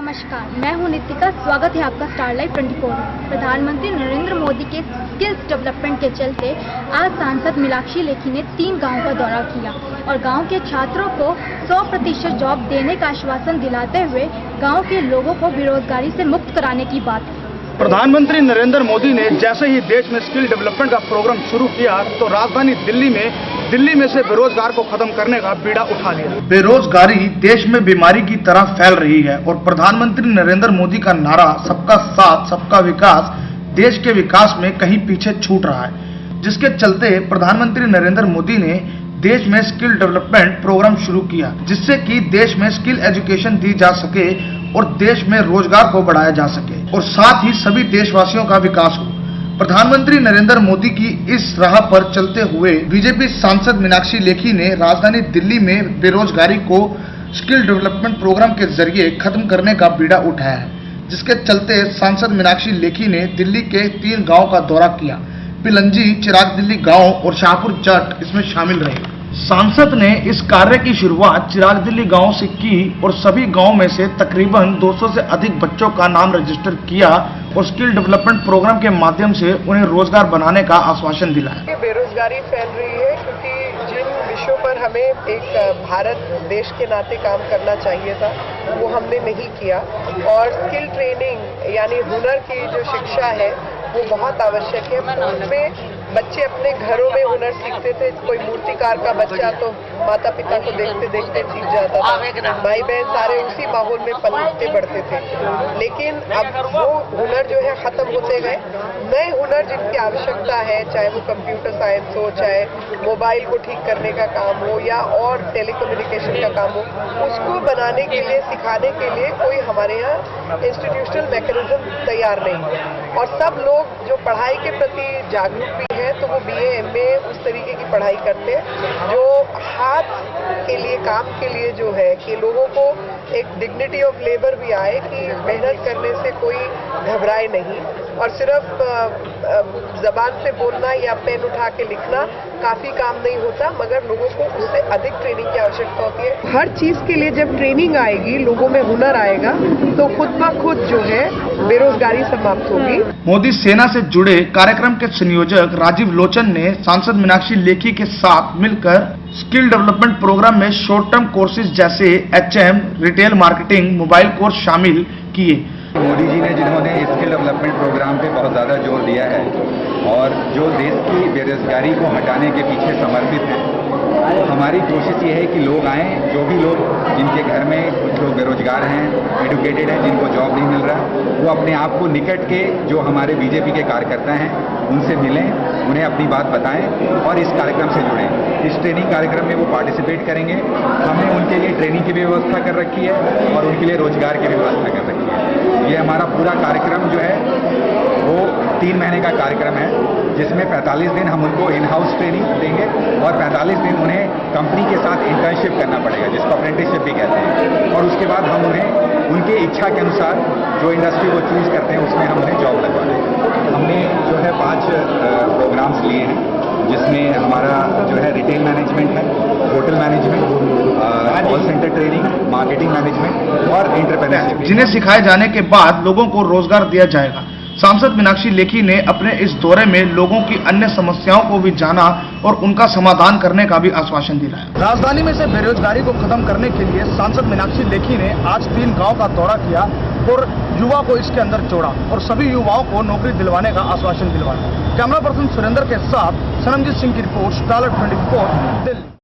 नमस्कार, मैं हूं नितिका। स्वागत है आपका स्टार लाइव 24 में। प्रधानमंत्री नरेंद्र मोदी के स्किल्स डेवलपमेंट के चलते आज सांसद मीनाक्षी लेखी ने 3 गांवों का दौरा किया और गांव के छात्रों को 100% जॉब देने का आश्वासन दिलाते हुए गांव के लोगों को बेरोजगारी से मुक्त कराने की बात की। प्रधानमंत्री नरेंद्र मोदी ने जैसे ही देश में स्किल डेवलपमेंट का प्रोग्राम शुरू किया तो राजधानी दिल्ली में से बेरोजगार को खत्म करने का बीड़ा उठा लिया। बेरोजगारी देश में बीमारी की तरह फैल रही है और प्रधानमंत्री नरेंद्र मोदी का नारा सबका साथ सबका विकास देश के विकास में कहीं पीछे छूट रहा है, जिसके चलते प्रधानमंत्री नरेंद्र मोदी ने देश में स्किल डेवलपमेंट प्रोग्राम शुरू किया, जिससे कि देश में स्किल एजुकेशन दी जा सके और देश में रोजगार को बढ़ाया जा सके और साथ ही सभी देशवासियों का विकास हो। प्रधानमंत्री नरेंद्र मोदी की इस राह पर चलते हुए बीजेपी सांसद मीनाक्षी लेखी ने राजधानी दिल्ली में बेरोजगारी को स्किल डेवलपमेंट प्रोग्राम के जरिए खत्म करने का बीड़ा उठाया है, जिसके चलते सांसद मीनाक्षी लेखी ने दिल्ली के 3 गाँव का दौरा किया। पिलंजी, चिराग दिल्ली गांव और शाहपुर जट इसमें शामिल रहे। सांसद ने इस कार्य की शुरुआत चिराग दिल्ली गांव से की और सभी गांव में से तकरीबन 200 से अधिक बच्चों का नाम रजिस्टर किया और स्किल डेवलपमेंट प्रोग्राम के माध्यम से उन्हें रोजगार बनाने का आश्वासन दिलाया। बेरोजगारी फैल रही है क्योंकि जिन विषयों पर हमें एक भारत देश के नाते काम करना चाहिए था वो हमने नहीं किया और स्किल ट्रेनिंग यानी हुनर की जो शिक्षा है वो बहुत आवश्यक है। उसमें बच्चे अपने घरों में हुनर सीखते थे। कोई मूर्तिकार का बच्चा तो माता पिता को देखते देखते सीख जाता था, भाई बहन सारे उसी माहौल में पलते बढ़ते थे। लेकिन अब वो हुनर जो है खत्म होते गए। नए हुनर जिनकी आवश्यकता है, चाहे वो कंप्यूटर साइंस हो, चाहे मोबाइल को ठीक करने का काम हो या और टेलीकम्युनिकेशन का काम हो, उसको बनाने के लिए सिखाने के लिए कोई हमारे यहाँ इंस्टीट्यूशनल मैकेनिज्म तैयार नहीं है। और सब लोग जो पढ़ाई के प्रति जागरूक भी है तो वो BA MA उस तरीके की पढ़ाई करते हैं जो हाथ के लिए काम के लिए जो है कि लोगों को एक डिग्निटी ऑफ लेबर भी आए कि मेहनत करने से कोई घबराए नहीं और सिर्फ जबान से बोलना या पेन उठा के लिखना काफी काम नहीं होता, मगर लोगों को उससे अधिक ट्रेनिंग की आवश्यकता होती है। हर चीज के लिए जब ट्रेनिंग आएगी, लोगों में हुनर आएगा तो खुद ब खुद जो है बेरोजगारी समाप्त होगी। मोदी सेना से जुड़े कार्यक्रम के संयोजक राजीव लोचन ने सांसद मीनाक्षी लेखी के साथ मिलकर स्किल डेवलपमेंट प्रोग्राम में शॉर्ट टर्म कोर्सेज जैसे HM, retail marketing, mobile course शामिल किए। मोदी जी ने जिन्होंने स्किल डेवलपमेंट प्रोग्राम पे बहुत ज़्यादा जोर दिया है और जो देश की बेरोजगारी को हटाने के पीछे समर्पित है, तो हमारी कोशिश ये है कि लोग आएँ, जो भी लोग जिनके घर में कुछ लोग बेरोजगार हैं, एडुकेटेड हैं, जिनको जॉब नहीं मिल रहा, वो अपने आप को निकट के जो हमारे बीजेपी के कार्यकर्ता हैं उनसे मिलें, उन्हें अपनी बात बताएं और इस कार्यक्रम से जुड़ें। इस ट्रेनिंग कार्यक्रम में वो पार्टिसिपेट करेंगे। हमने उनके लिए ट्रेनिंग की भी व्यवस्था कर रखी है और उनके लिए रोजगार की भी व्यवस्था कर रखी है। ये हमारा पूरा कार्यक्रम जो है वो 3 महीने का कार्यक्रम है, जिसमें 45 दिन हम उनको इन हाउस ट्रेनिंग देंगे और 45 दिन उन्हें कंपनी के साथ इंटर्नशिप करना पड़ेगा, जिसको अप्रेंटिसशिप भी कहते हैं। और उसके बाद हम उन्हें उनकी इच्छा के अनुसार जो इंडस्ट्री वो चूज करते हैं उसमें हम उन्हें जॉब लगवा देंगे। हमने जो है 5 प्रोग्राम्स लिए हैं, जिसमें हमारा जो है रिटेल मैनेजमेंट है, hotel management, call centre training, marketing management और एंटरप्रेन्योरशिप, जिन्हें सिखाए जाने के बाद लोगों को रोजगार दिया जाएगा। सांसद मीनाक्षी लेखी ने अपने इस दौरे में लोगों की अन्य समस्याओं को भी जाना और उनका समाधान करने का भी आश्वासन दिलाया। राजधानी में से बेरोजगारी को खत्म करने के लिए सांसद मीनाक्षी लेखी ने आज 3 गांव का दौरा किया और युवा को इसके अंदर जोड़ा और सभी युवाओं को नौकरी दिलवाने का आश्वासन दिलवाया। कैमरा पर्सन सुरेंद्र के साथ सनमजीत सिंह की रिपोर्ट, स्टार लाइव 24 दिल्ली।